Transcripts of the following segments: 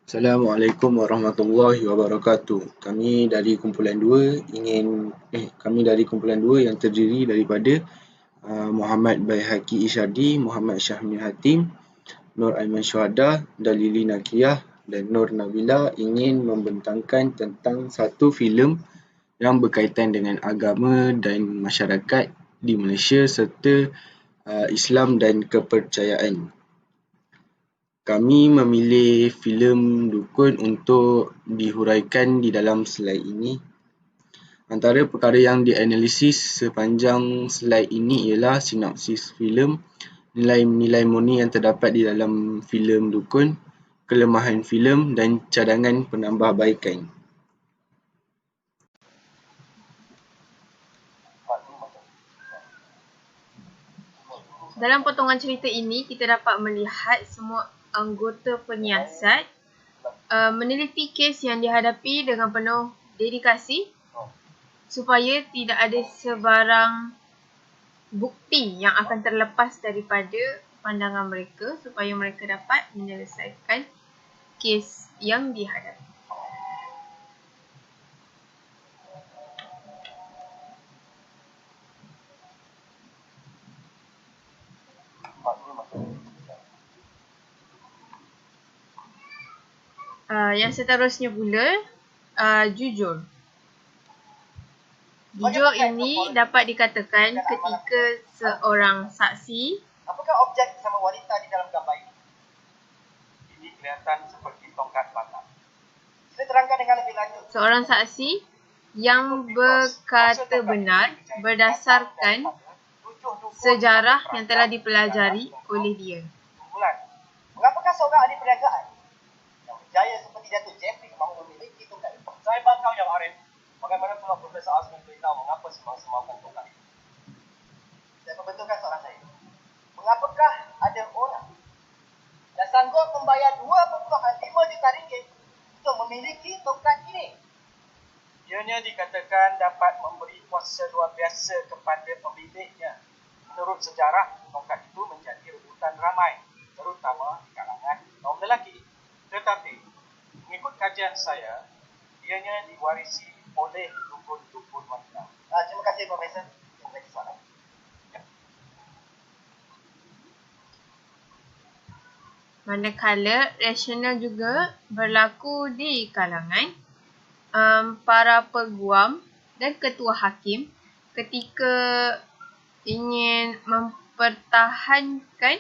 Assalamualaikum warahmatullahi wabarakatuh. Kami dari kumpulan 2 yang terdiri daripada Muhammad Baihaqi Isyadi, Muhammad Syahmi Hatim, Nur Aiman Syuhada, Dalili Nakiyah dan Nur Nabila ingin membentangkan tentang satu filem yang berkaitan dengan agama dan masyarakat di Malaysia serta Islam dan kepercayaan. Kami memilih filem Dukun untuk dihuraikan di dalam slide ini. Antara perkara yang dianalisis sepanjang slide ini ialah sinopsis filem, nilai-nilai murni yang terdapat di dalam filem Dukun, kelemahan filem dan cadangan penambahbaikan. Dalam potongan cerita ini, kita dapat melihat semua anggota penyiasat meneliti kes yang dihadapi dengan penuh dedikasi supaya tidak ada sebarang bukti yang akan terlepas daripada pandangan mereka supaya mereka dapat menyelesaikan kes yang dihadapi. Yang seterusnya pula, jujur. Jujur ini dapat dikatakan ketika seorang saksi. Apakah objek sama wanita di dalam gambar ini? Ini kelihatan seperti tongkat bata. Sila terangkan dengan lebih lanjut. Seorang saksi yang berkata benar berdasarkan sejarah yang telah dipelajari oleh dia. Mengapakah seorang ahli perniagaan yang berjaya seperti Datuk Jeffrey mahu memiliki tongkat itu? Saya bangkau yang Arif. Bagaimana pula Profesor Azmi beritahu mengapa semau-semaukan tongkat itu? Saya membetulkan soalan saya. Mengapakah ada orang yang sanggup membayar 2.5 juta ringgit untuk memiliki tongkat ini? Ianya dikatakan dapat memberi kuasa luar biasa kepada pemiliknya. Menurut sejarah, tongkat itu menjadi rebutan ramai, terutama di kalangan kaum lelaki. Tetapi, mengikut kajian saya, ianya diwarisi oleh dukun-dukun wanita. Terima kasih, Profesor. Yang lagi soalan. Manakala rasional juga berlaku di kalangan para peguam dan ketua hakim ketika ingin mempertahankan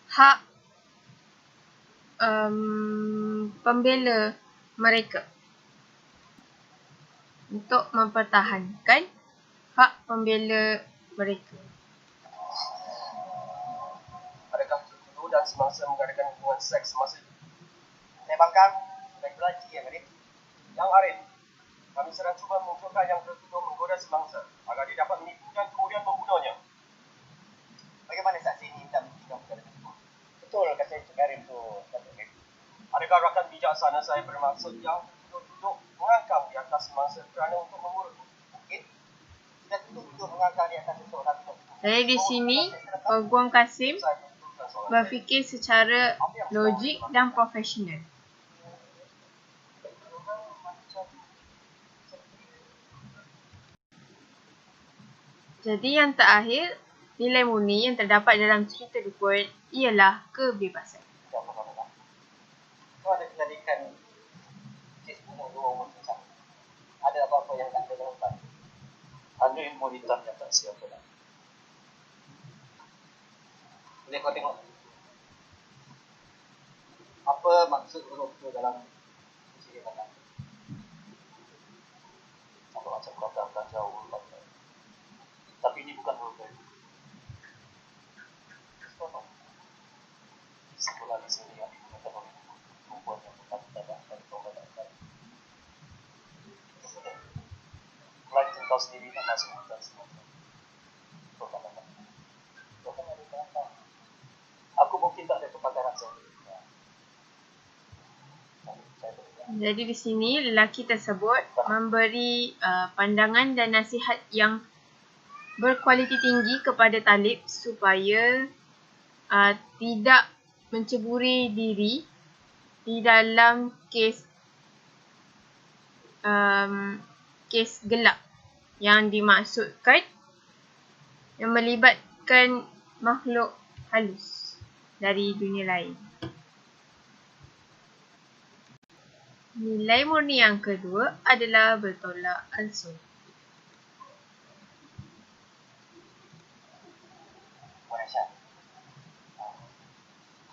hak pembela mereka. Untuk mempertahankan hak pembela mereka. Adakah dulu dan semasa mengadakan hubungan seks semasa itu? Saya bangkang, saya belaji yang Arif. Yang Arif, kami sedang cuba menunjukkan yang tertutup menggoda semangsa agar dia dapat menipu dan kemudian membunuhnya. Bagaimana saksi ini minta buktikan perkara tersebut? Betul kata Encik Arif tu. Adakah rakan bijaksana saya bermaksud yang duduk mengangkang di atas semangsa kerana untuk mengurut? Mungkin tidak duduk mengangkang di atas seseorang. Jadi di sini, Peguam Kasim berfikir secara logik dan profesional. Jadi yang terakhir, nilai murni yang terdapat dalam cerita dukun ialah kebebasan. Kau ada kejadikan kes bunuh 2 orang sesama. Ada apa-apa yang tak ada dalam. Ada ilmu hitam yang tak siapa nak. Boleh kau tengok. Apa maksud huruf tu dalam sisi kata? Apa macam belakang jauh. Tapi ini bukan huruf itu. Sekolah di sini yang digunakan oleh perempuan yang bukan tidak dari tongkat. Selain kau sendiri tak masuk hutan semua. Aku mungkin tak ada kepakaran sendiri. Jadi di sini lelaki tersebut memberi pandangan dan nasihat yang berkualiti tinggi kepada Talib supaya tidak menceburi diri di dalam kes gelap yang dimaksudkan yang melibatkan makhluk halus dari dunia lain. Nilai murni yang kedua adalah bertolak ansur. Puan Aisyah,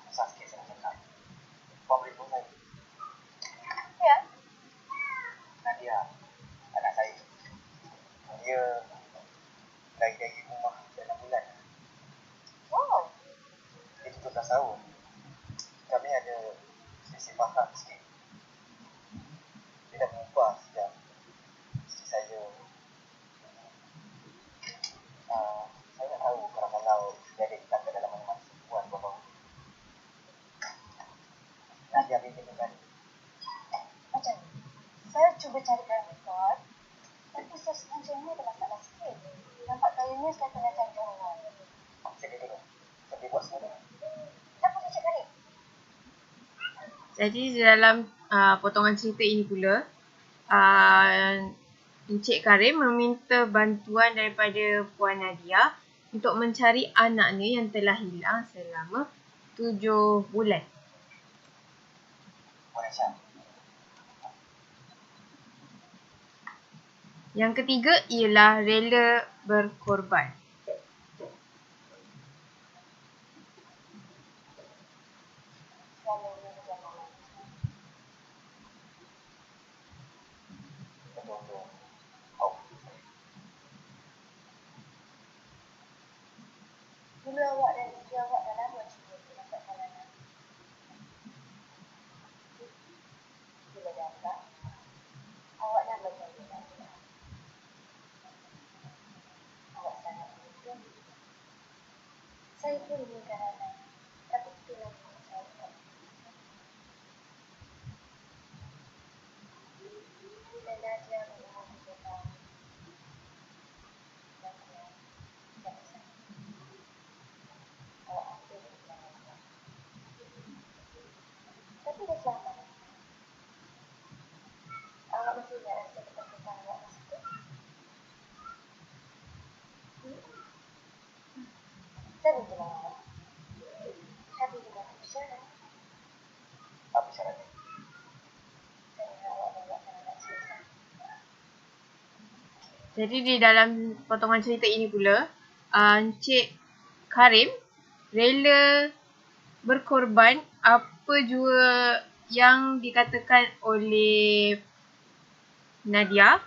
susah sikit saya nak cakap. Puan boleh tolong saya? Ya. Nadia, anak saya. Dia dari rumah 6 bulan. Wow. Dia 17 tahun. Kami ada selisih faham sikit. Dia dah berubah sejak isteri saya. Saya nak tahu kalau dia ada dekat dalam mana-mana sepuan baru. Nadia binti dengan macam ni. Saya cuba carikan rekod. Tapi search engine ni ada masalah sikit. Nampak kayunya saya tengah cari orang. Saya tengok. Saya buat semua. Tak boleh cakap ni. Jadi di dalam potongan cerita ini pula, Encik Karim meminta bantuan daripada Puan Nadia untuk mencari anaknya yang telah hilang selama 7 bulan. Puan Aisyah. Yang ketiga ialah rela berkorban. Dulu awak dan isteri awak dah lama cuba mendapatkan anak. Bila dapat, awak dah berjaya anak. Awak sangat beruntung. Saya pun inginkan anak, tapi itulah yang saya tak. Dan Nadia berumur 3 tahun. Dan dia tidak bisa. Awak ambil dia anak. Tapi dia selamat. Awak masih ingat rasa ketakutan awak masa itu? Saya minta awak. Tapi dengan syarat. Apa syaratnya? Saya ingin awak membuatkan anak selesai. Jadi di dalam potongan cerita ini pula, Encik Karim rela berkorban apa jua yang dikatakan oleh Nadia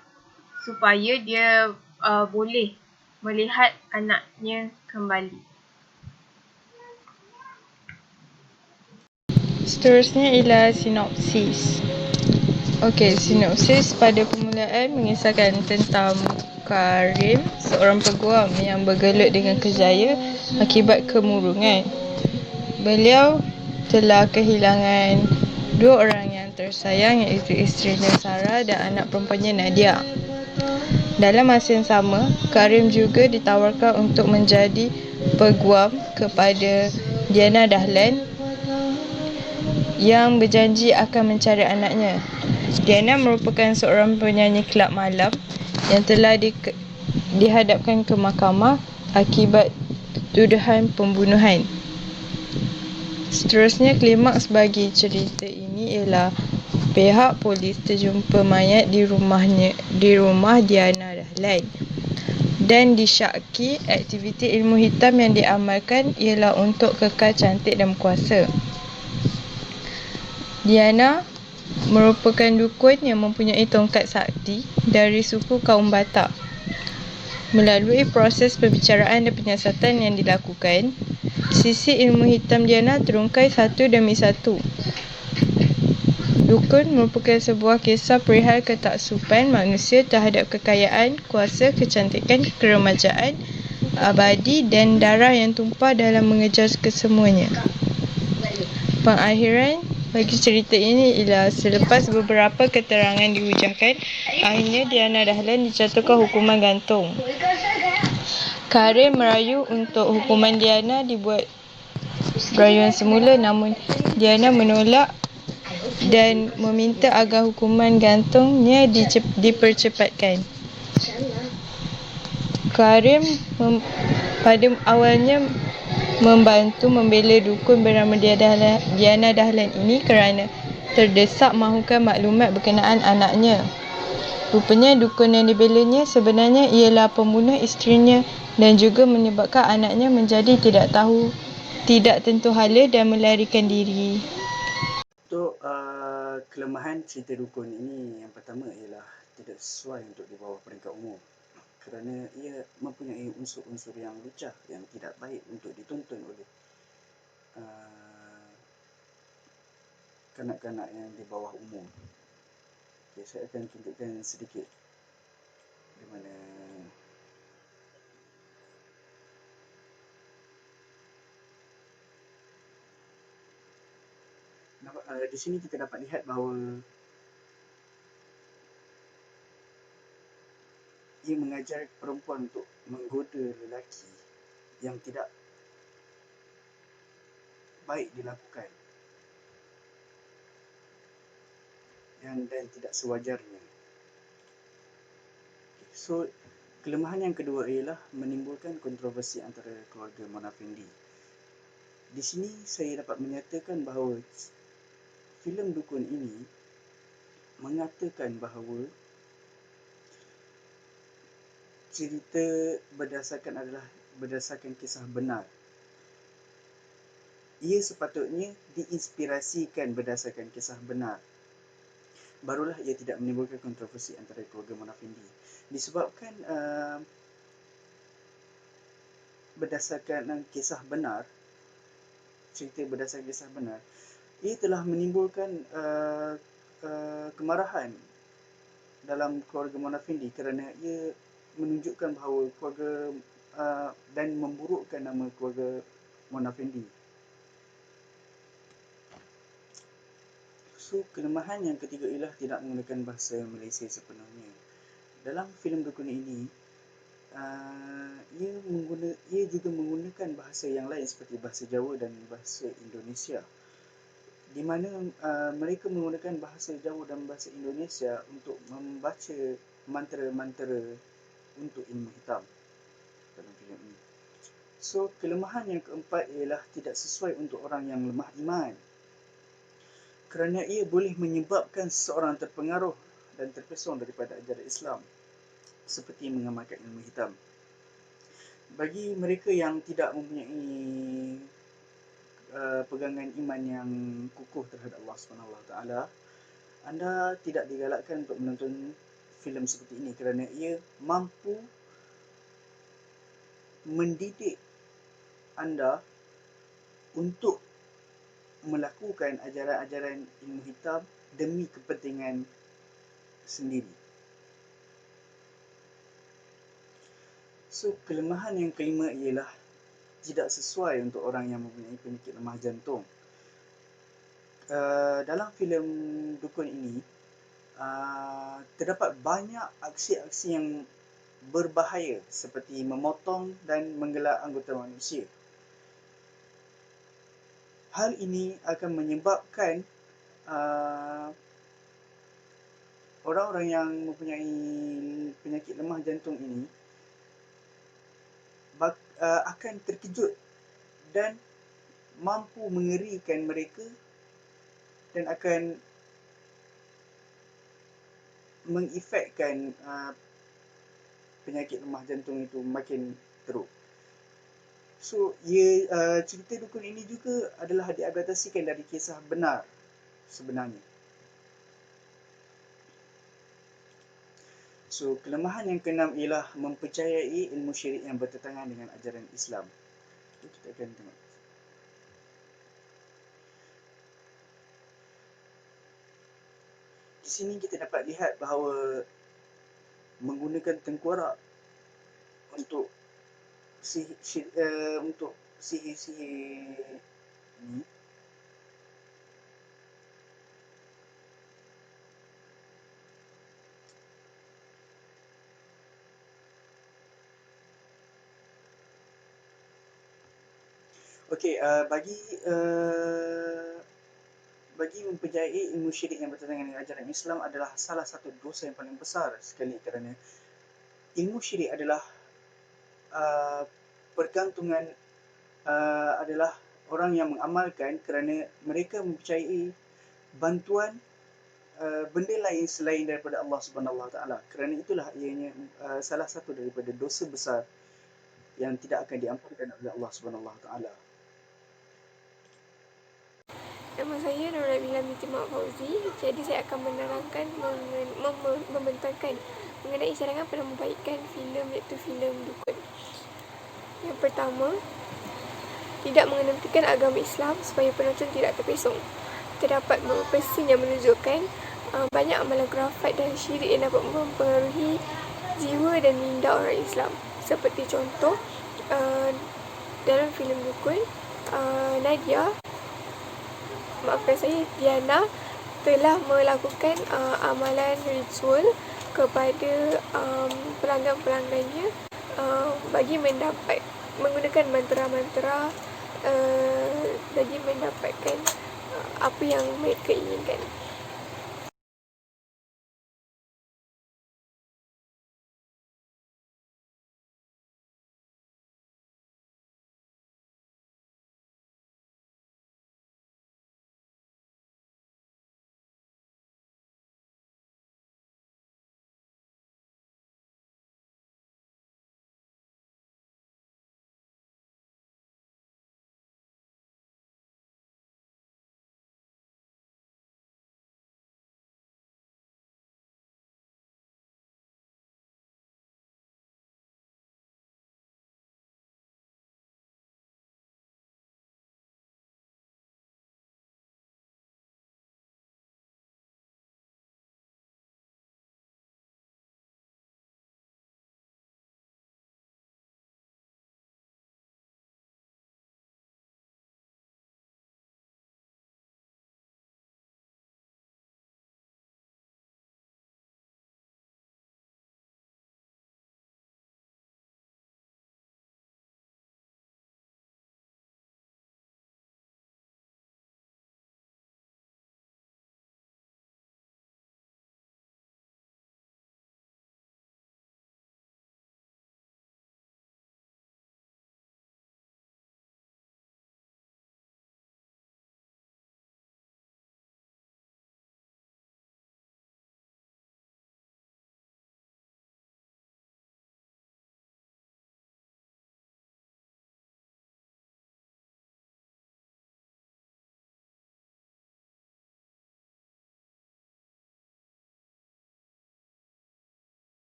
supaya dia boleh melihat anaknya kembali. Seterusnya ialah sinopsis. Okey, sinopsis pada permulaan mengisahkan tentang Karim, seorang peguam yang bergelut dengan kerjaya akibat kemurungan. Beliau telah kehilangan 2 orang yang tersayang, iaitu isterinya Sarah dan anak perempuannya Nadia. Dalam masa yang sama, Karim juga ditawarkan untuk menjadi peguam kepada Diana Dahlan yang berjanji akan mencari anaknya. Diana merupakan seorang penyanyi kelab malam yang telah dihadapkan ke mahkamah akibat tuduhan pembunuhan. Seterusnya, klimaks bagi cerita ini ialah pihak polis terjumpa mayat di rumah Diana Dahlan dan disyaki aktiviti ilmu hitam yang diamalkan ialah untuk kekal cantik dan berkuasa. Diana merupakan dukun yang mempunyai tongkat sakti dari suku kaum Batak. Melalui proses perbicaraan dan penyiasatan yang dilakukan, sisi ilmu hitam Diana terungkai satu demi satu. Dukun merupakan sebuah kisah perihal ketaksuban manusia terhadap kekayaan, kuasa, kecantikan, keremajaan, abadi dan darah yang tumpah dalam mengejar kesemuanya. Pengakhiran bagi cerita ini ialah selepas beberapa keterangan dihujahkan, akhirnya Diana Dahlan dijatuhkan hukuman gantung. Karim merayu untuk hukuman Diana dibuat rayuan semula, namun Diana menolak dan meminta agar hukuman gantungnya dipercepatkan. Karim pada awalnya membantu membela dukun bernama Diana Dahlan ini kerana terdesak mahukan maklumat berkenaan anaknya. Rupanya dukun yang dibelanya sebenarnya ialah pembunuh isterinya dan juga menyebabkan anaknya menjadi tidak tentu hala dan melarikan diri. Untuk kelemahan cerita dukun ini, yang pertama ialah tidak sesuai untuk di bawah peringkat umum, kerana ia mempunyai unsur-unsur yang lucah yang tidak baik untuk ditonton oleh kanak-kanak yang di bawah umur. Okay, saya akan tunjukkan sedikit di mana di sini kita dapat lihat bahawa ia mengajar perempuan untuk menggoda lelaki yang tidak baik dilakukan dan tidak sewajarnya. So, kelemahan yang kedua ialah menimbulkan kontroversi antara keluarga Mona Afendy. Di sini saya dapat menyatakan bahawa filem dukun ini mengatakan bahawa cerita berdasarkan kisah benar. Ia sepatutnya diinspirasikan berdasarkan kisah benar. Barulah ia tidak menimbulkan kontroversi antara keluarga Mona Afendy. Disebabkan berdasarkan kisah benar, cerita berdasarkan kisah benar, ia telah menimbulkan kemarahan dalam keluarga Mona Afendy kerana ia menunjukkan bahawa keluarga dan memburukkan nama keluarga Mona Afendy. So, kelemahan yang ketiga ialah tidak menggunakan bahasa Malaysia sepenuhnya. Dalam filem dukun ini, ia juga menggunakan bahasa yang lain seperti bahasa Jawa dan bahasa Indonesia, di mana mereka menggunakan bahasa Jawa dan bahasa Indonesia untuk membaca mantra-mantra untuk ilmu hitam dalam filem ini. So, kelemahan yang keempat ialah tidak sesuai untuk orang yang lemah iman, kerana ia boleh menyebabkan seseorang terpengaruh dan terpesong daripada ajaran Islam, seperti mengamalkan ilmu hitam. Bagi mereka yang tidak mempunyai pegangan iman yang kukuh terhadap Allah SWT, anda tidak digalakkan untuk menonton filem seperti ini kerana ia mampu mendidik anda untuk melakukan ajaran-ajaran ilmu hitam demi kepentingan sendiri. So, kelemahan yang kelima ialah tidak sesuai untuk orang yang mempunyai penyakit lemah jantung. Dalam filem dukun ini, terdapat banyak aksi-aksi yang berbahaya seperti memotong dan menggelak anggota manusia. Hal ini akan menyebabkan orang-orang yang mempunyai penyakit lemah jantung ini akan terkejut dan mampu mengerikan mereka dan akan mengefekkan penyakit lemah jantung itu makin teruk. So, cerita dukun ini juga adalah diadaptasikan dari kisah benar sebenarnya. So, kelemahan yang keenam ialah mempercayai ilmu syirik yang bertentangan dengan ajaran Islam. Itu kita akan tengok. Di sini kita dapat lihat bahawa menggunakan tengkorak untuk sihir-sihir ini Okey, bagi mempercayai ilmu syirik yang bertentangan dengan ajaran Islam adalah salah satu dosa yang paling besar sekali, kerana ilmu syirik adalah pergantungan, adalah orang yang mengamalkan kerana mereka mempercayai bantuan benda lain selain daripada Allah Subhanahu Wa Taala. Kerana itulah ianya salah satu daripada dosa besar yang tidak akan diampunkan oleh Allah Subhanahu Wa Taala. Nama saya Nurabila binti Mak Fauzi. Jadi saya akan menerangkan, membentangkan mengenai cadangan penambahbaikan filem, iaitu filem dukun. Yang pertama, tidak mengenampingkan agama Islam supaya penonton tidak terpesong. Terdapat beberapa scene yang menunjukkan banyak amalan khurafat dan syirik yang dapat mempengaruhi jiwa dan minda orang Islam. Seperti contoh, dalam filem dukun, Diana telah melakukan amalan ritual kepada pelanggan-pelanggannya bagi menggunakan mantra-mantra bagi mendapatkan apa yang mereka inginkan.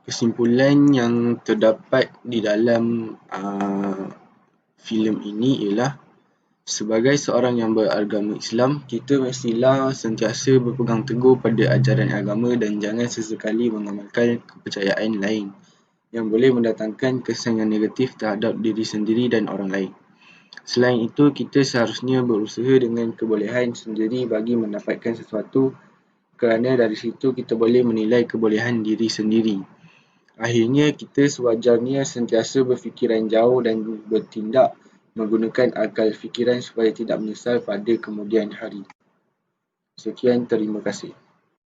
Kesimpulan yang terdapat di dalam filem ini ialah sebagai seorang yang beragama Islam, kita mestilah sentiasa berpegang teguh pada ajaran agama dan jangan sesekali mengamalkan kepercayaan lain yang boleh mendatangkan kesan yang negatif terhadap diri sendiri dan orang lain. Selain itu, kita seharusnya berusaha dengan kebolehan sendiri bagi mendapatkan sesuatu kerana dari situ kita boleh menilai kebolehan diri sendiri. Akhirnya, kita sewajarnya sentiasa berfikiran jauh dan bertindak menggunakan akal fikiran supaya tidak menyesal pada kemudian hari. Sekian, terima kasih.